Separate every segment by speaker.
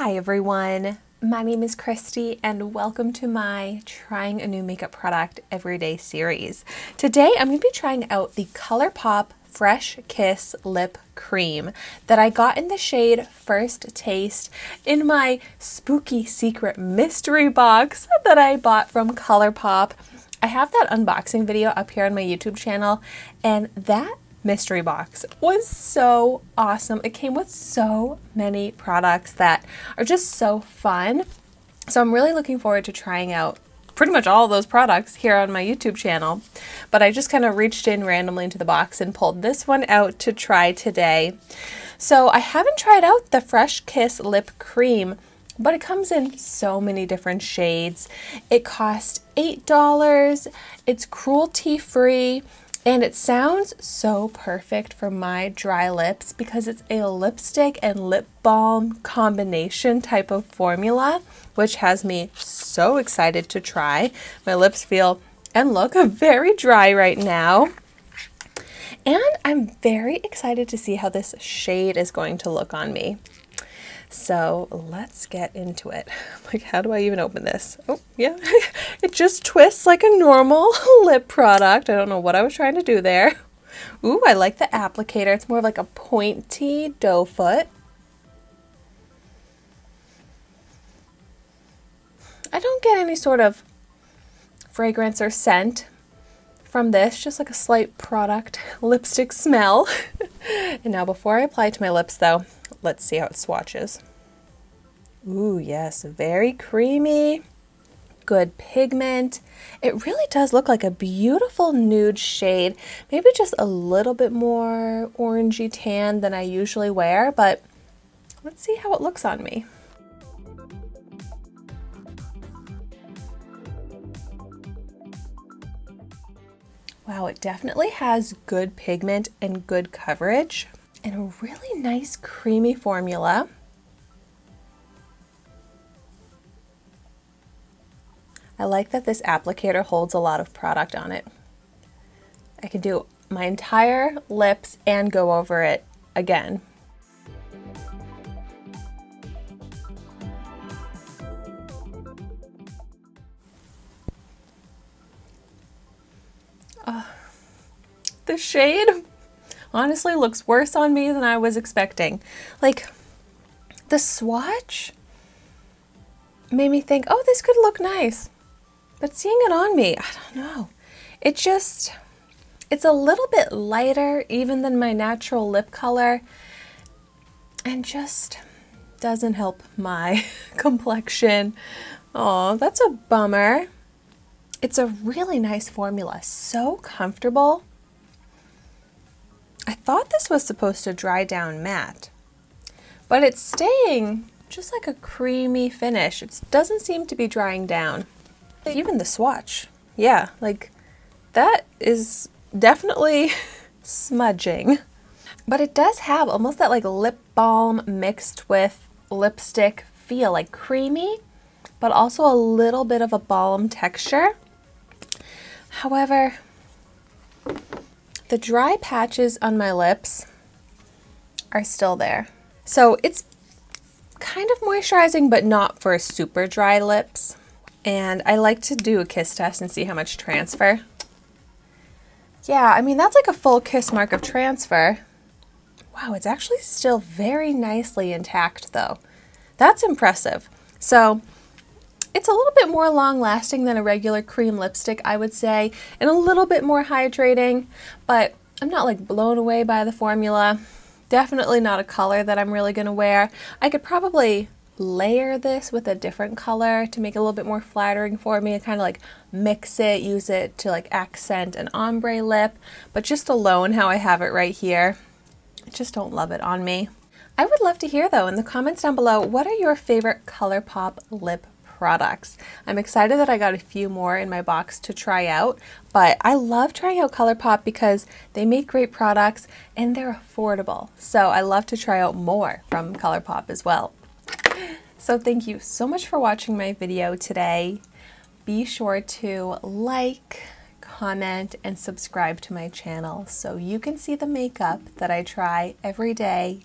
Speaker 1: Hi everyone, my name is Christy and welcome to my Trying a New Makeup Product Everyday series. Today I'm going to be trying out the ColourPop Fresh Kiss Lip Cream that I got in the shade First Taste in my spooky secret mystery box that I bought from ColourPop. I have that unboxing video up here on my YouTube channel, and that mystery box was so awesome. It came with so many products that are just so fun. So I'm really looking forward to trying out pretty much all of those products here on my YouTube channel. But I just kind of reached in randomly into the box and pulled this one out to try today. So I haven't tried out the Fresh Kiss Lip Cream, but it comes in so many different shades. It cost $8. It's cruelty-free. And it sounds so perfect for my dry lips because it's a lipstick and lip balm combination type of formula, which has me so excited to try. My lips feel and look very dry right now. And I'm very excited to see how this shade is going to look on me. So let's get into it. Like, how do I even open this? Oh, yeah, it just twists like a normal lip product. I don't know what I was trying to do there. Ooh, I like the applicator. It's more of like a pointy doe foot. I don't get any sort of fragrance or scent from this, just like a slight product lipstick smell. And now before I apply it to my lips though, let's see how it swatches. Ooh, yes, very creamy, good pigment. It really does look like a beautiful nude shade, maybe just a little bit more orangey tan than I usually wear, but let's see how it looks on me. Wow, it definitely has good pigment and good coverage and a really nice creamy formula. I like that this applicator holds a lot of product on it. I can do my entire lips and go over it again. The shade honestly looks worse on me than I was expecting. Like, the swatch made me think, oh, this could look nice. But seeing it on me, I don't know. It's a little bit lighter even than my natural lip color and just doesn't help my complexion. Oh, that's a bummer. It's a really nice formula, so comfortable. I thought this was supposed to dry down matte, but it's staying just like a creamy finish. It doesn't seem to be drying down. Even the swatch, yeah, like that is definitely smudging. But it does have almost that like lip balm mixed with lipstick feel, like creamy, but also a little bit of a balm texture. However, the dry patches on my lips are still there. So it's kind of moisturizing, but not for super dry lips. And I like to do a kiss test and see how much transfer. Yeah, I mean, that's like a full kiss mark of transfer. Wow, it's actually still very nicely intact though. That's impressive. So it's a little bit more long lasting than a regular cream lipstick, I would say, and a little bit more hydrating, but I'm not like blown away by the formula. Definitely not a color that I'm really gonna wear. I could probably layer this with a different color to make it a little bit more flattering for me and kind of like mix it, use it to like accent an ombre lip, but just alone how I have it right here, I just don't love it on me. I would love to hear though in the comments down below, what are your favorite ColourPop lip products? I'm excited that I got a few more in my box to try out, but I love trying out ColourPop because they make great products and they're affordable. So I love to try out more from ColourPop as well. So thank you so much for watching my video today. Be sure to like, comment, and subscribe to my channel so you can see the makeup that I try every day.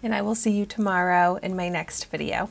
Speaker 1: And I will see you tomorrow in my next video.